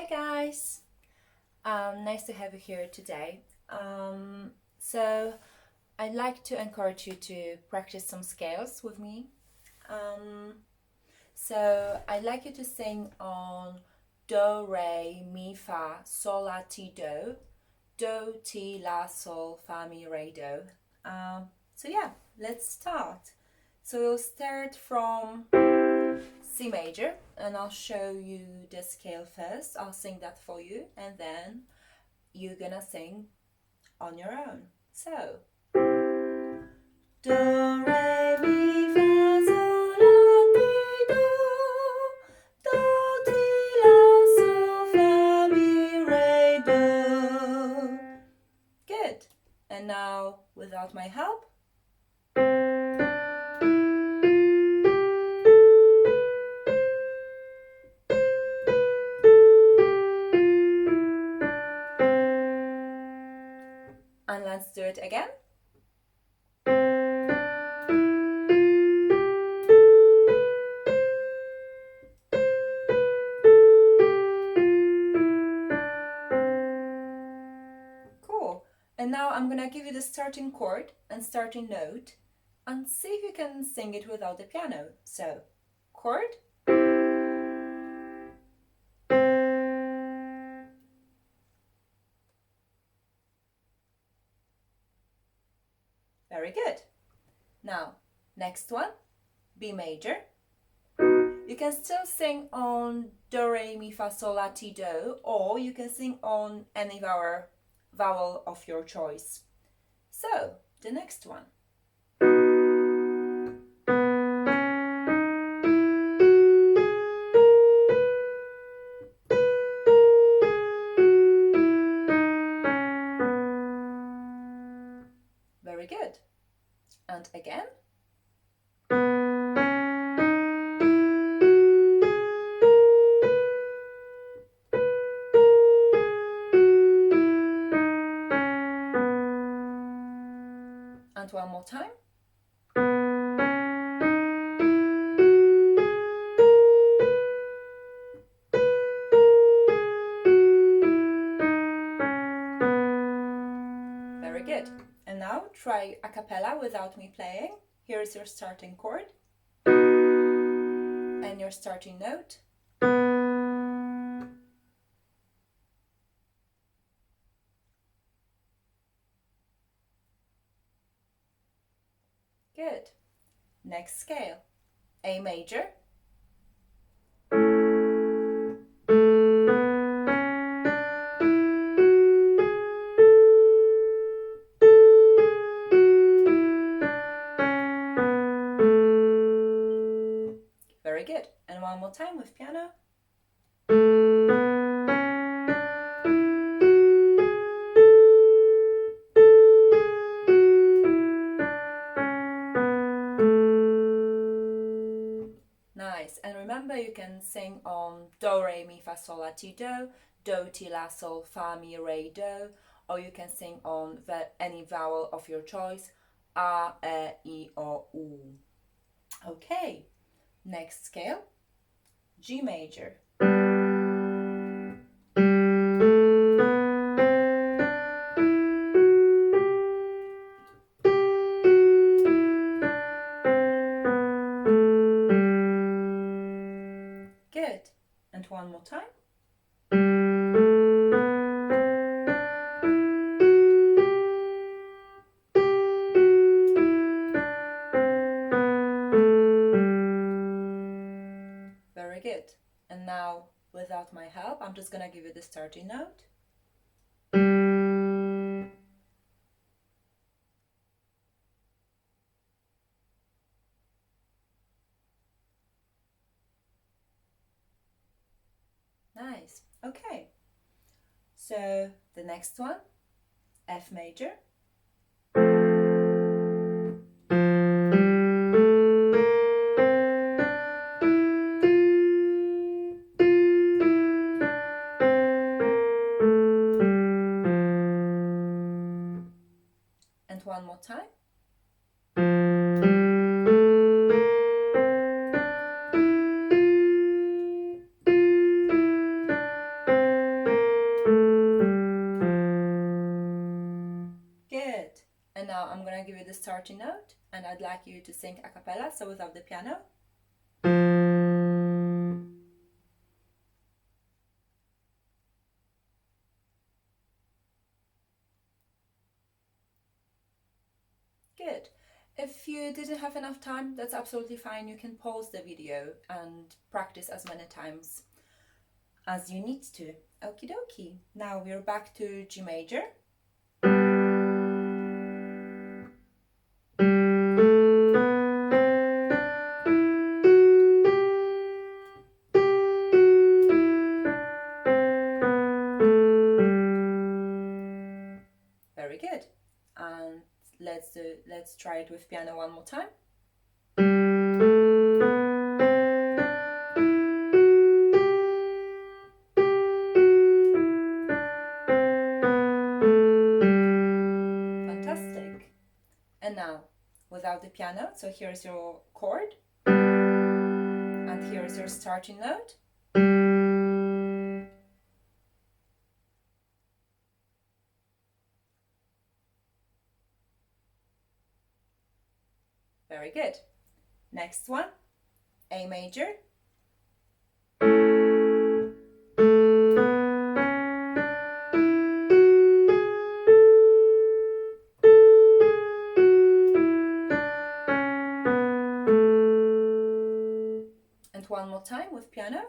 Hi guys, nice to have you here today. So I'd like to encourage you to practice some scales with me. Um, so I'd like you to sing on Do, Re, Mi, Fa, Sol, La, Ti, Do, Ti, La, Sol, Fa, Mi, Re, Do. So yeah, let's start. So we'll start from C major, and I'll show you the scale first. I'll sing that for you, and then you're gonna sing on your own. So, do, re, mi, fa, sol, la, ti, ti, la, sol, fa, mi, re, do. Good. And now, without my help, and let's do it again. Cool. And now I'm gonna give you the starting chord and starting note and see if you can sing it without the piano. So, chord. Very good. Now, next one, B major. You can still sing on Do, Re, Mi, Fa, Sol, La, Ti, Do, or you can sing on any vowel of your choice. So, the next one. Very good. And again. And one more time. Very good. And now try a cappella without me playing. Here is your starting chord and your starting note. Good. Next scale, A major. Very good. And one more time with piano. Nice. And remember, you can sing on Do, Re, Mi, Fa, Sol, La, Ti, Do, Ti, La, Sol, Fa, Mi, Re, Do, or you can sing on any vowel of your choice, A, E, I, O, U. Okay, next scale, G major. Good. And one more time. Very good. And now, without my help, I'm just gonna give you the starting note. Nice. Okay. So the next one, F major. And one more time. starting note, and I'd like you to sing a cappella, so without the piano. Good. If you didn't have enough time, that's absolutely fine. You can pause the video and practice as many times as you need to. Okie dokie. Now we're back to G major. Very good. And let's try it with piano one more time. Fantastic. And now without the piano, so here's your chord and here's your starting note. Very good. Next one, A major. And one more time with piano.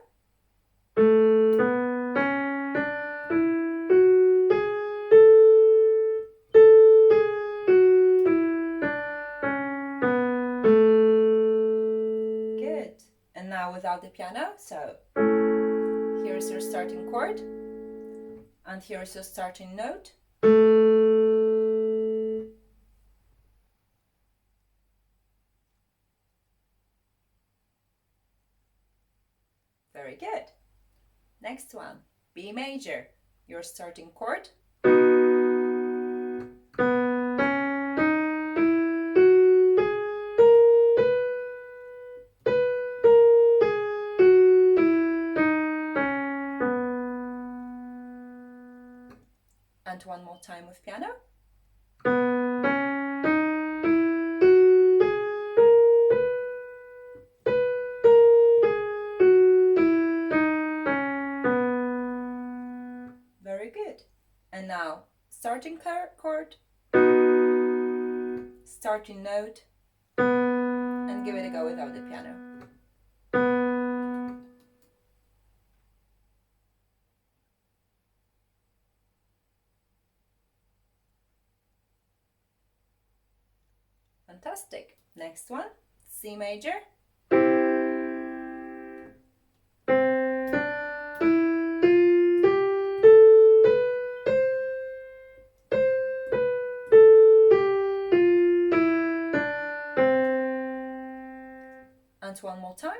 Good. And now without the piano, so here's your starting chord and here's your starting note. Very good. Next one, B major, your starting chord. And one more time with piano. Very good. And now starting chord, starting note, and give it a go without the piano. Fantastic. Next one, C major. And one more time.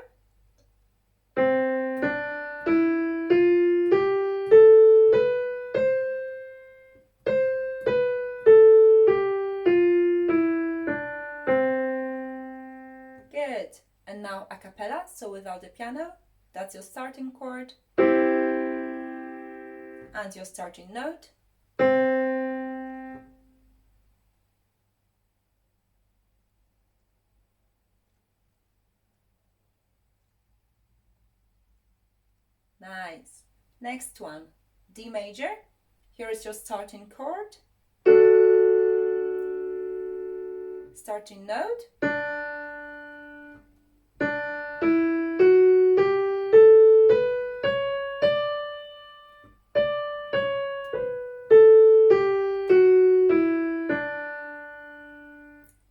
Good. And now a cappella, so without the piano. That's your starting chord and your starting note. Nice. Next one, D major. Here is your starting chord, starting note,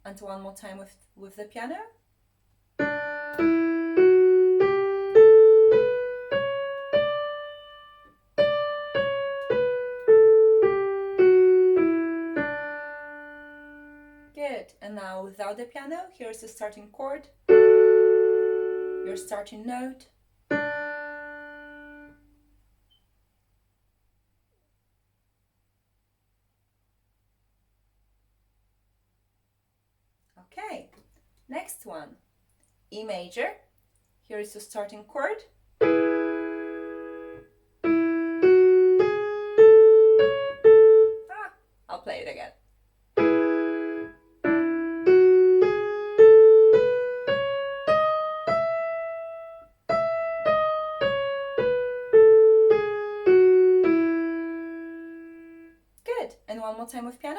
and one more time with the piano. Good. And now without the piano, here's the starting chord, your starting note, okay. Next one, E major. Here is your starting chord. I'll play it again. one more time with piano.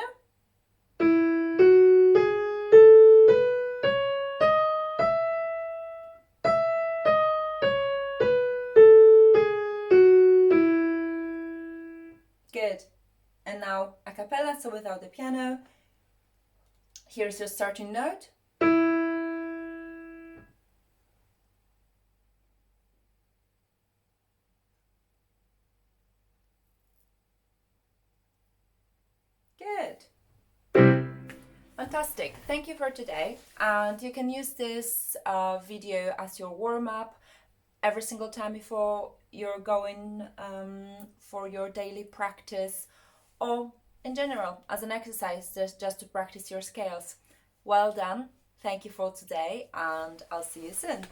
Good. And now a cappella, so without the piano. Here's your starting note. Good. Fantastic. Thank you for today. And you can use this video as your warm-up every single time before you're going for your daily practice, or in general as an exercise just to practice your scales. Well done. Thank you for today, and I'll see you soon.